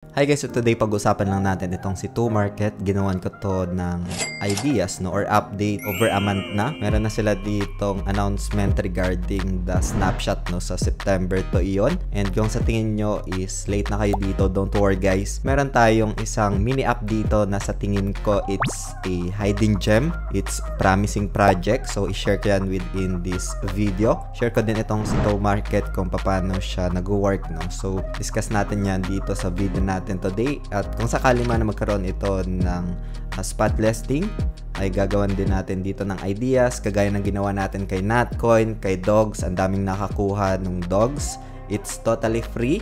Hi guys, so today pag-usapan lang natin itong si ToMarket. Ginawan ko to ng ideas or update over a month na. Meron na sila ditong announcement regarding the snapshot sa September to iyon. And kung sa tingin nyo is late na kayo dito, don't worry guys. Meron tayong isang mini app dito na sa tingin ko it's a hiding gem. It's promising project. So i-share ko yan within this video. Share ko din itong si ToMarket kung paano siya nag-work. So discuss natin yan dito sa video natin today, at kung sakali man na magkaroon ito ng spot listing ay gagawan din natin dito ng ideas kagaya ng ginawa natin kay Natcoin, kay Dogs. Ang daming nakakuha ng Dogs. It's totally free,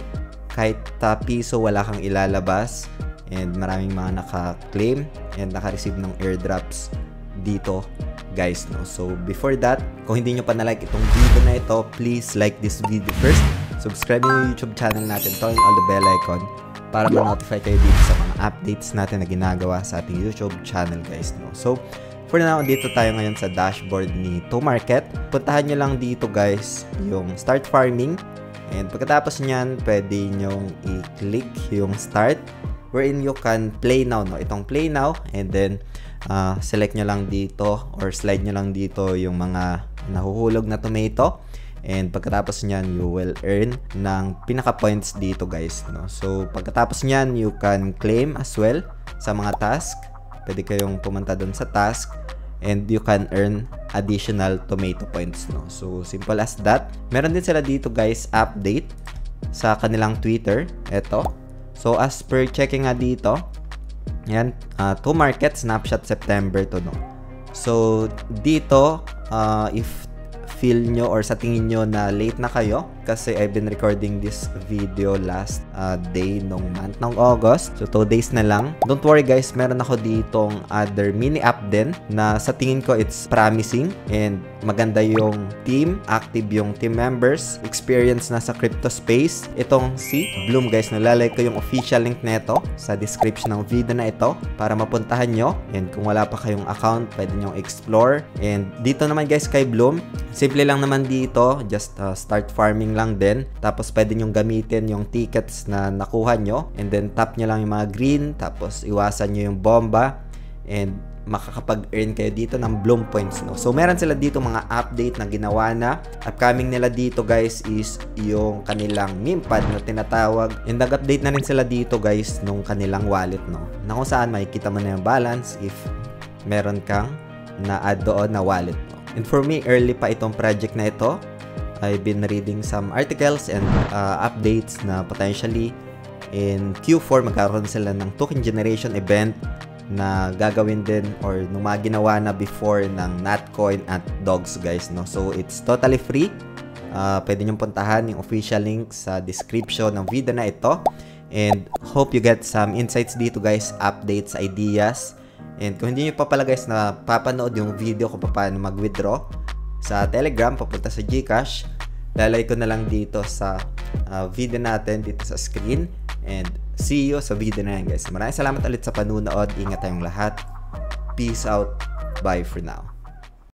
kahit piso wala kang ilalabas, and maraming mga naka-claim and naka-receive ng airdrops dito guys. So before that, kung hindi nyo pa na-like itong video na ito, please like this video first, subscribe yung YouTube channel natin, turn on the bell icon para ma-notify kayo dito sa mga updates natin na ginagawa sa ating YouTube channel guys. So for now, dito tayo ngayon sa dashboard ni ToMarket. Puntahan nyo lang dito guys yung start farming, and pagkatapos nyan pwede nyong i-click yung start wherein you can play now, itong play now, and then select nyo lang dito or slide nyo lang dito yung mga nahuhulog na tomato. And pagkatapos nyan, you will earn ng pinaka points dito guys. So pagkatapos nyan, you can claim as well sa mga task. Pwede kayong pumunta dun sa task and you can earn additional tomato points. So simple as that. Meron din sila dito guys update sa kanilang Twitter. Eto. So as per checking nga dito, yan, ToMarket snapshot September to. So dito, if feel nyo or sa tingin nyo na late na kayo, kasi I've been recording this video last day nung month ng August. So 2 days na lang. Don't worry guys, meron ako ditong other mini app din na sa tingin ko it's promising and maganda yung team, active yung team members, experience na sa crypto space. Itong si Bloom guys, nalalagay ko yung official link neto sa description ng video na ito para mapuntahan nyo. And kung wala pa kayong account, pwede nyo explore. And dito naman guys kay Bloom, simple lang naman dito, just start farming lang din. Tapos pwede nyong gamitin yung tickets na nakuha nyo, and then tap nyo lang yung mga green, tapos iwasan nyo yung bomba, and makakapag-earn kayo dito ng Bloom points. So meron sila dito mga update na ginawa na. Upcoming nila dito guys is yung kanilang meme pad na tinatawag, and nag-update na rin sila dito guys nung kanilang wallet na kung saan makikita mo na yung balance if meron kang na-add doon na wallet. And for me, early pa itong project na ito. I've been reading some articles and updates na potentially in Q4 magkaroon sila ng token generation event na gagawin din or nung mga ginawa na before ng Natcoin at Dogs guys. So it's totally free. Pwede nyong puntahan yung official link sa description ng video na ito, and hope you get some insights dito guys, updates, ideas. And kung hindi nyo pa pala guys na papanood yung video kung paano mag-withdraw sa Telegram papunta sa GCash, lalay ko na lang dito sa video natin dito sa screen, and see you sa video na yan guys. Maraming salamat ulit sa panunood. Ingat tayong lahat. Peace out. Bye for now.